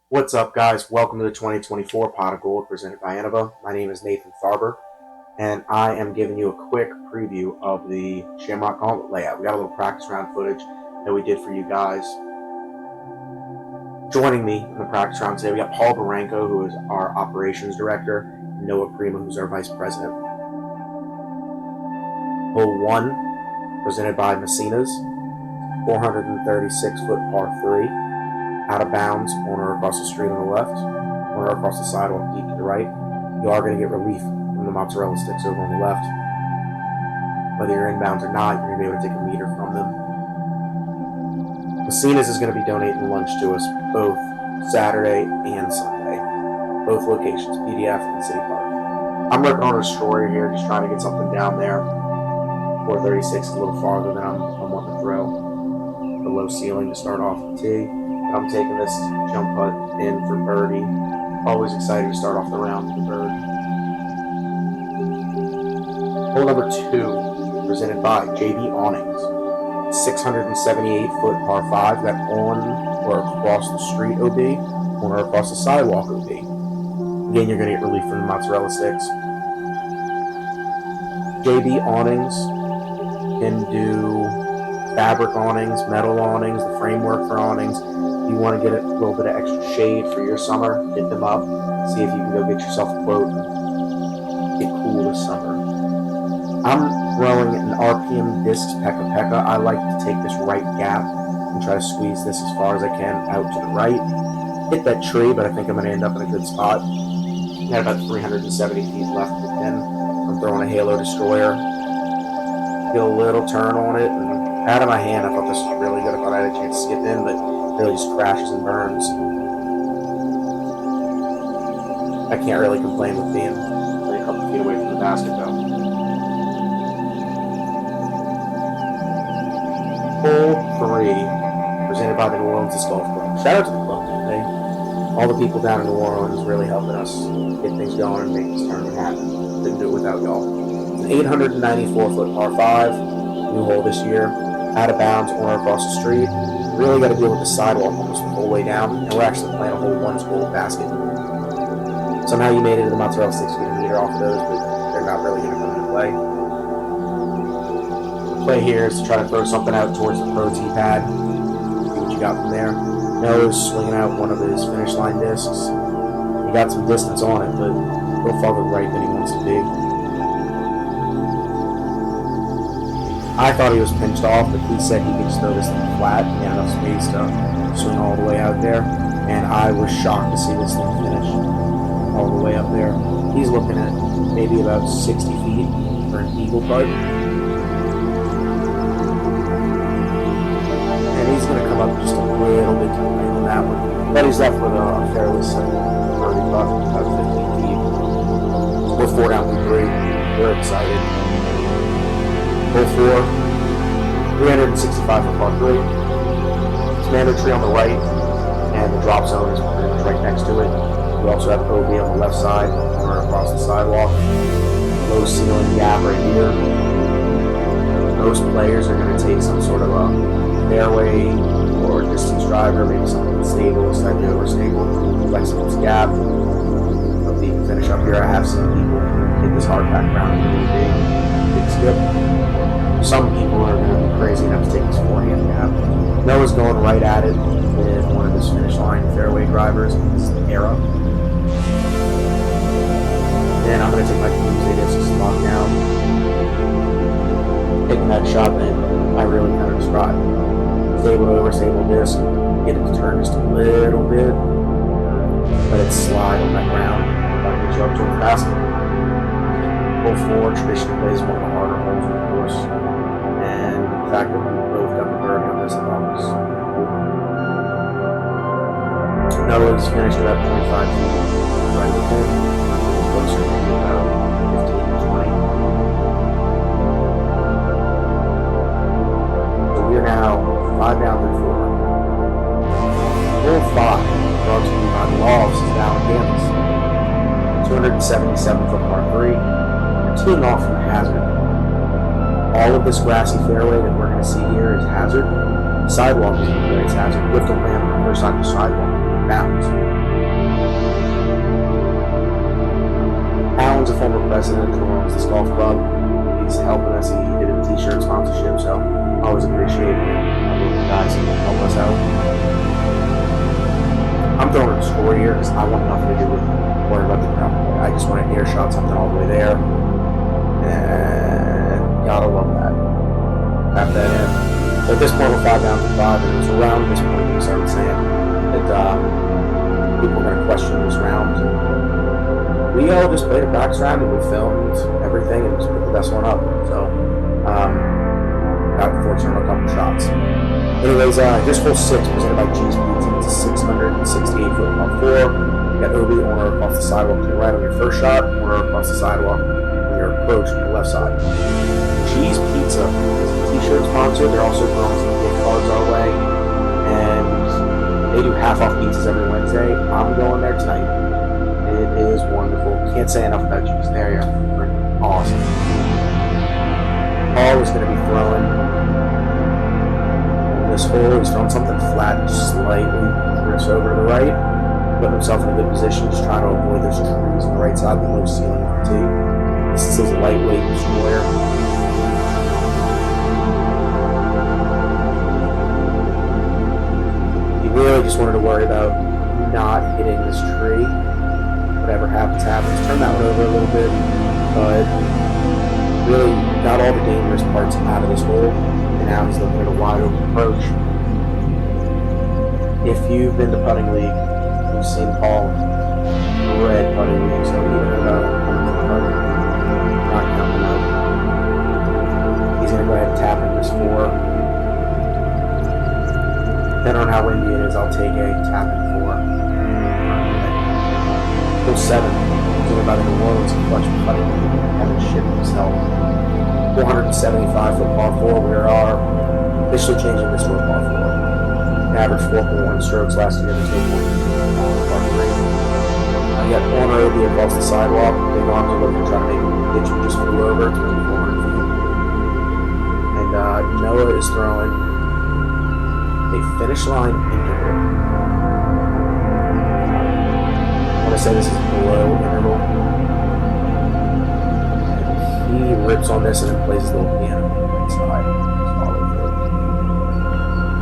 What's up, guys? Welcome to the 2024 Pot of Gold presented by Innova. My name is Nathan Farber, and I am giving you a quick preview of the Shamrock Gauntlet layout. We got a little practice round footage that we did for you guys. Joining me in the practice round today, we got Paul Barranco, who is our operations director, and Noah Prima, who's our vice president. Hole 1, presented by Messina's, 436-foot par 3. Out of bounds, corner across the street on the left, corner across the sidewalk deep to the right. You are going to get relief from the mozzarella sticks over on the left. Whether you're inbounds or not, you're going to be able to take a meter from them. Messina's is going to be donating lunch to us both Saturday and Sunday. Both locations, PDF and City Park. I'm working on a story here, just trying to get something down there. 436 is a little farther than I'm wanting to throw. The low ceiling to start off the tee. I'm taking this jump putt in for birdie. Always excited to start off the round with a bird. Hole number 2, presented by JB Awnings. 678-foot par 5. That on or across the street OB, or across the sidewalk OB. Again, you're going to get relief from the mozzarella sticks. JB Awnings can do fabric awnings, metal awnings, the framework for awnings. If you want to get a little bit of extra shade for your summer, hit them up. See if you can go get yourself a quote and get cool this summer. I'm throwing an RPM Discs Pekka Pekka. I like to take this right gap and try to squeeze this as far as I can out to the right. Hit that tree, but I think I'm going to end up in a good spot. Got about 370 feet left of the pin. I'm throwing a Halo Destroyer. Get a little turn on it, and out of my hand, I thought this was really good. I thought I had a chance to skip in, but it really just crashes and burns. I can't really complain with being a couple feet away from the basket, though. Hole 3, presented by the New Orleans Disc Golf Club. Shout out to the club today. All the people down in New Orleans really helping us get things going and make this tournament happen. Didn't do it without y'all. It's an 894-foot par 5, new hole this year. Out of bounds, corner across the street. Really got to deal with the sidewalk almost the whole way down, and we're actually playing a hole 1's gold basket. Somehow you made it to the mozzarella sticks to get a meter off of those, but they're not really going to come into play. The play here is to try to throw something out towards the pro tee pad. See what you got from there. Noah's swinging out one of his finish line discs. He got some distance on it, but a little farther right than he wants to be. I thought he was pinched off, but he said he could just throw this thing flat. He had enough space to swing all the way out there, and I was shocked to see this thing finish all the way up there. He's looking at maybe about 60 feet for an eagle putt. And he's going to come up just a little bit to the lane on that one. But he's left with a fairly simple birdie putt, about 15 feet. We're 4 down from 3. We're excited. Hole 4, 365 for par 3. Commander tree on the right, and the drop zone is pretty much right next to it. We also have OB on the left side, or across the sidewalk. Low ceiling gap right here. Most players are going to take some sort of a fairway or distance driver, maybe something stable, slightly overstable, flexing this gap. But you can finish up here. I have seen people hit this hard pack round and really big skip. Some people are going to be crazy enough to take this forehand gap. Noah's going right at it with one of his finish line fairway drivers. This is the Era. Then I'm going to take my Doomsday discs lock down. Taking that shot that I really kind of described. Stable over, stable disc. Get it to turn just a little bit. Let it slide on that ground. Try to get you up towards the basket. Hole 4 traditionally plays one of the harder holes on the course. And the fact that we both got the birdie on this, I thought was cool. Noah's finished about 25 feet right with him. Closer to about 15 to 20. So we are now 5 down through 4. Hole 5, brought to you by Lofts, is down Kansas. 277-foot par 3. Teeing off from Hazard. All of this grassy fairway that we're going to see here is Hazard. The sidewalk is in place. Hazard. Lift and land on the other side of the sidewalk. pounds. Alan's a former president who owns this golf club. He's helping us. He did a t-shirt sponsorship, so I always appreciate the guys who help us out. I'm throwing a score here because I want nothing to do with worrying about the ground. I just want to air shot something all the way there. And gotta love that. Tap that in. So at this point, we're 5 down to 5, and it was around this point we started saying that people were going to question this round. We all just played a practice round and we filmed everything and just put the best one up. So, got fortunate on a couple shots. Anyways, this hole 6 presented by Cheese Pizza. It's a 668-foot par 4. You got OB owner across the sidewalk to the right on your first shot, owner across the sidewalk on your approach to the left side. Cheese Pizza is a t-shirt sponsor. They're also throwing some gift cards our way, and they do half-off pizzas every Wednesday. I'm going there tonight. It is wonderful. Can't say enough about Cheese. There you are. Awesome. Paul is going to be throwing on this hole. He's throwing something flat, slightly drifts over to the right, putting himself in a good position, just trying to avoid those trees on the right side, the low ceiling of the tee. This is his lightweight destroyer. He really just wanted to worry about not hitting this tree. Whatever happens, happens. Turn that one over a little bit, but really got all the dangerous parts out of this hole, and now he's looking at a wide open approach. If you've been to putting league, you've seen Paul red putting league, so even though not counting out, he's going to go ahead and tap in this 4. Depending on how windy it is, I'll take a tap in 4. Hole 7, talking about in New Orleans, clutch putting, having shit himself. 475-foot par 4. We are officially changing this to a par 4. Average 4.1 strokes last year, there's no point par 3. You got corner OB across the sidewalk. Big arms are looking to try to make a pitch we just flew over. It's maybe 400 feet. And Noah is throwing a finish line interval. I want to say this is below interval. And he rips on this and then plays his little piano on the right side. Follow through.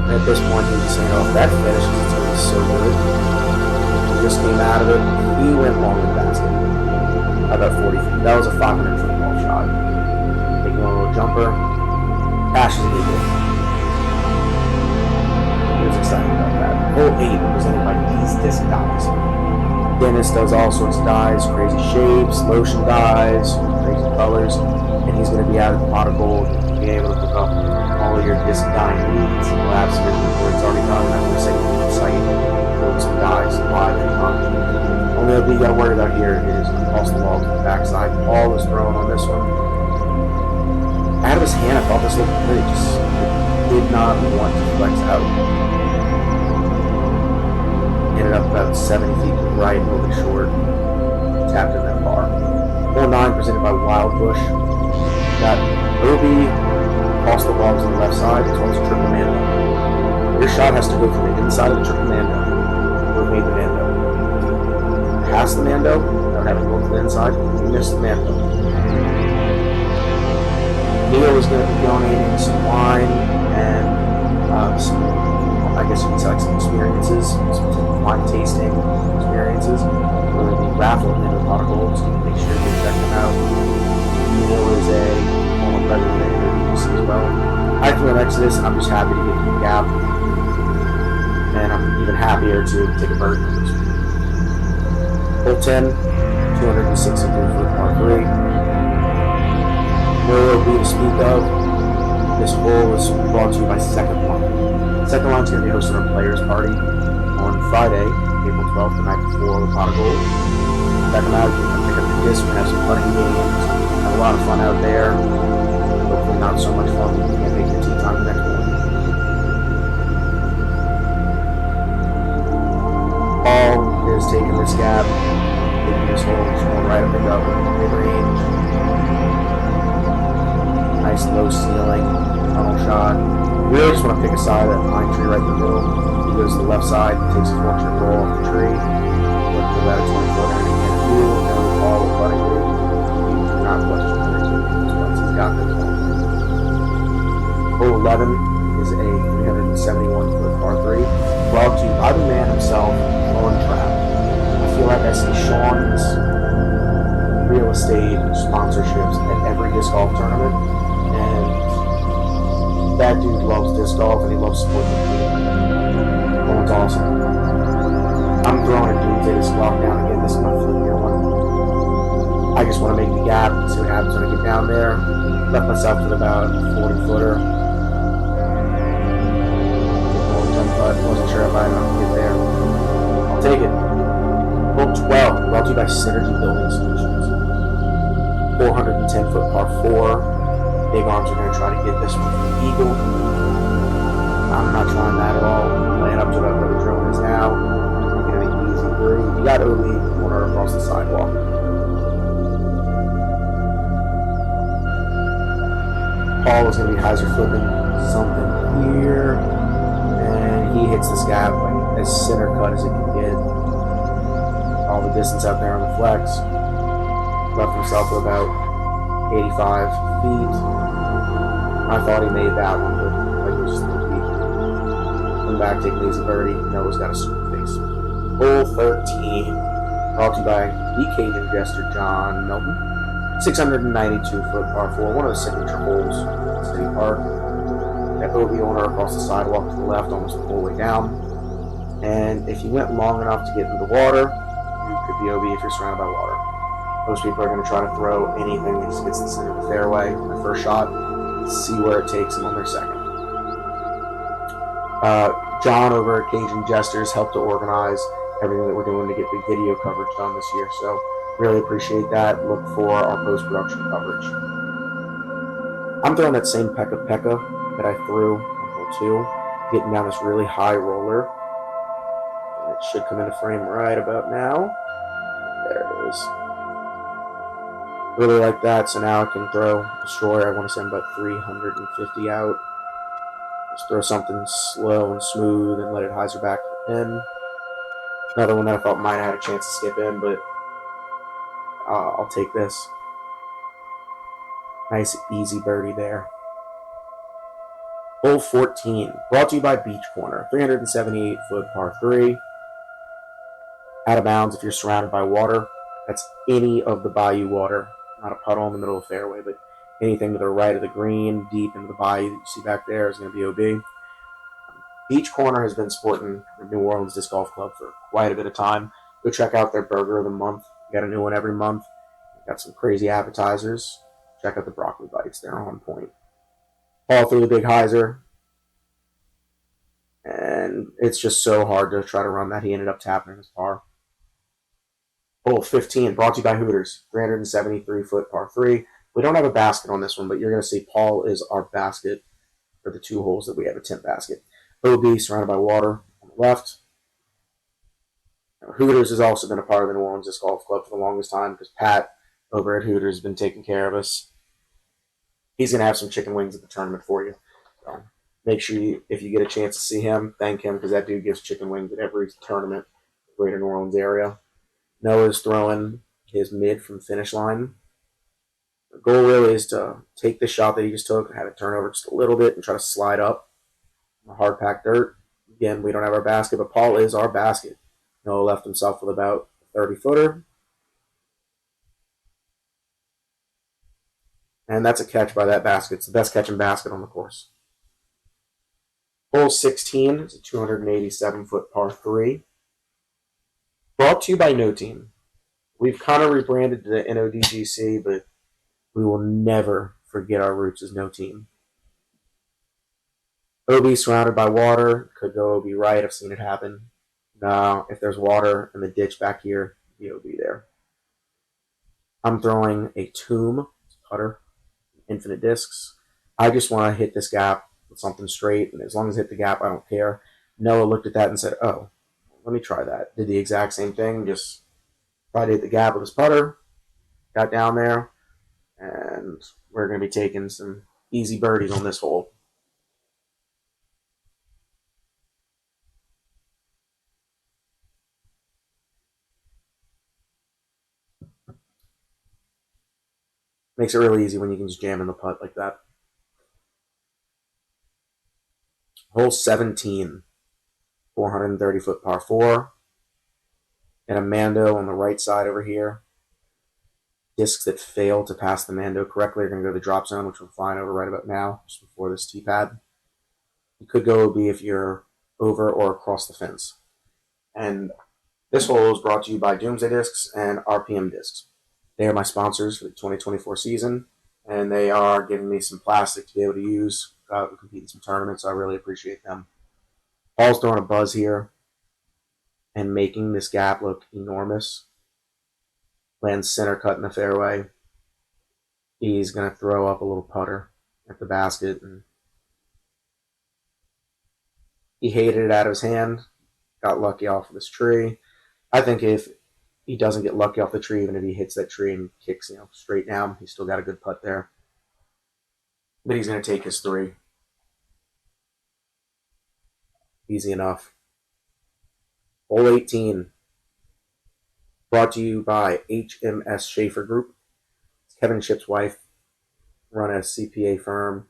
And at this point, he's just saying, oh, if that finishes, it's going to be so good. He just came out of it. He went long in the basket. About 40 feet. That was a 500-foot ball shot. Taking a little jumper. Cash is legal. He was excited about that. Hole 8 presented by These Disc Dies. Dennis does all sorts of dyes, crazy shapes, lotion dyes, crazy colors, and he's going to be out at the pot of gold to be able to hook up all of your disc dyeing needs. We'll have some before it's already done. I'm going to say on the site, build some dyes live and on. Only thing you got to worry about here is across the wall to the backside. Paul is throwing on this one. Out of his hand, I thought this looked good. It just did not want to flex out. Ended up about 70 feet to the right, a little bit short. Tapped in that bar. Hole 9 presented by Wild Bush. Got OB across the logs on the left side, as well as a triple mando. Your shot has to go from the inside of the triple mando to evade the mando. Past the mando, without having to go to the inside, you miss the mando. Neil is going to be donating some wine and some, I guess you can say, like some experiences, some wine tasting experiences. We're going to be raffling into a pot of gold, so make sure you check them out. Neil is a former president of the as well. I flew an Exodus, and I'm just happy to get to the gap. And I'm even happier to take a bird from this. Hole 10, 263-foot par 3. No OB to speak of. This hole was brought to you by Second Line. Second Line's going to be hosting a players' party on Friday, April 12th, the night before the pot of gold. Check them out. You can pick up your disc. We're going to have some putting games. Have a lot of fun out there. Hopefully not so much fun when you can't make your tee time the next morning. Paul is taking this gap, taking this hole, just going right up the gut, mid-range. Nice low ceiling, tunnel shot. Really just want to pick a side of that pine tree right in the middle. He goes to the left side, takes a fortunate roll off the not going to be hole 11 is a 371-foot par 3, brought to you by the man himself, Sean Trapp. I feel like I see Sean's real estate sponsorships at every disc golf tournament, and that dude loves disc golf and he loves supporting the team. Sean's awesome. I'm throwing a doomsday disc golf down again. This is my flippier one. I just want to make the gap, see what happens when I get down there. Left myself with about a 40-footer. Wasn't sure if I had enough to get there. I'll take it. Hole 12, brought to you by Synergy Building Solutions. 410-foot par 4. Big arms are going to try to get this one for the eagle. I'm not trying that at all. Laying up to about where the drone is now. Getting an easy birdie. You got OB corner across the sidewalk. Paul is going to be hyzer flipping something here. He hits this gap like as center cut as it can get. All the distance out there on the flex. Left himself with about 85 feet. I thought he made that one, but like it was just a little deep. Come back, take an easy birdie. Noah's got a super face. Hole 13, brought to you by the Cajun Jester John Milton. 692-foot par 4, one of the signature holes at City Park. OB owner across the sidewalk to the left, almost the whole way down. And if you went long enough to get into the water, you could be OB if you're surrounded by water. Most people are going to try to throw anything that just gets in the center of the fairway in their first shot, see where it takes them on their second. John over at Cajun Jesters helped to organize everything that we're doing to get the video coverage done this year, so really appreciate that. Look for our post-production coverage. I'm throwing that same Pekka that I threw on hole 2, getting down this really high roller. And it should come into frame right about now. There it is. Really like that, so now I can throw Destroyer. I want to send about 350 out. Just throw something slow and smooth and let it hyzer back to the pin. Another one that I thought might have had a chance to skip in, but I'll take this. Nice, easy birdie there. Hole 14, brought to you by Beach Corner, 378-foot par 3. Out of bounds if you're surrounded by water. That's any of the bayou water, not a puddle in the middle of the fairway, but anything to the right of the green, deep into the bayou that you see back there is going to be OB. Beach Corner has been supporting the New Orleans Disc Golf Club for quite a bit of time. Go check out their burger of the month. You got a new one every month. Got some crazy appetizers. Check out the broccoli bites. They're on point. Paul threw the big hyzer. And it's just so hard to try to run that. He ended up tapping his par. Hole 15, brought to you by Hooters. 373-foot par 3. We don't have a basket on this one, but you're going to see Paul is our basket for the 2 holes that we have a 10 basket. OB surrounded by water on the left. Hooters has also been a part of the New Orleans Disc Golf Club for the longest time because Pat over at Hooters has been taking care of us. He's going to have some chicken wings at the tournament for you. So make sure if you get a chance to see him, thank him because that dude gives chicken wings at every tournament in the greater New Orleans area. Noah's throwing his mid from finish line. The goal really is to take the shot that he just took and have it turn over just a little bit and try to slide up the hard packed dirt. Again, we don't have our basket, but Paul is our basket. Noah left himself with about a 30-footer. And that's a catch by that basket. It's the best catching basket on the course. Hole 16 is a 287-foot par 3. Brought to you by No Team. We've kind of rebranded to the NODGC, but we will never forget our roots as No Team. OB surrounded by water. Could go OB right. I've seen it happen. No, if there's water in the ditch back here, the OB there. I'm throwing a Tomb putter, infinite discs. I just want to hit this gap with something straight, and as long as I hit the gap, I don't care. Noah looked at that and said, oh, let me try that. Did the exact same thing, just tried to hit the gap with his putter, got down there, and we're going to be taking some easy birdies on this hole. Makes it really easy when you can just jam in the putt like that. Hole 17, 430-foot par 4. And a Mando on the right side over here. Discs that fail to pass the Mando correctly are going to go to the drop zone, which we're flying over right about now, just before this tee pad. You could go OB if you're over or across the fence. And this hole is brought to you by Doomsday Discs and RPM Discs. They are my sponsors for the 2024 season, and they are giving me some plastic to be able to use to compete in some tournaments, so I really appreciate them. Paul's throwing a buzz here and making this gap look enormous. Lands center cut in the fairway. He's going to throw up a little putter at the basket, and he hated it out of his hand, got lucky off of this tree. I think if he doesn't get lucky off the tree, even if he hits that tree and kicks straight down, he's still got a good putt there. But he's going to take his 3. Easy enough. Hole 18, brought to you by HMS Schaefer Group. It's Kevin Ship's wife, run a CPA firm.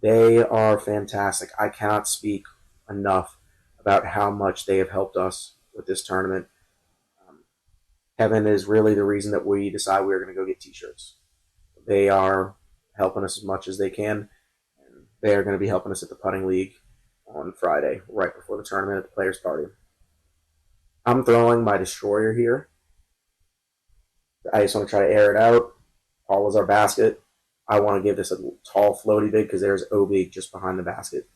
They are fantastic. I cannot speak enough about how much they have helped us with this tournament. Kevin is really the reason that we decide we are going to go get t-shirts. They are helping us as much as they can, and they are going to be helping us at the putting league on Friday, right before the tournament at the players' party. I'm throwing my destroyer here. I just want to try to air it out. Paul is our basket. I want to give this a tall floaty big because there's OB just behind the basket.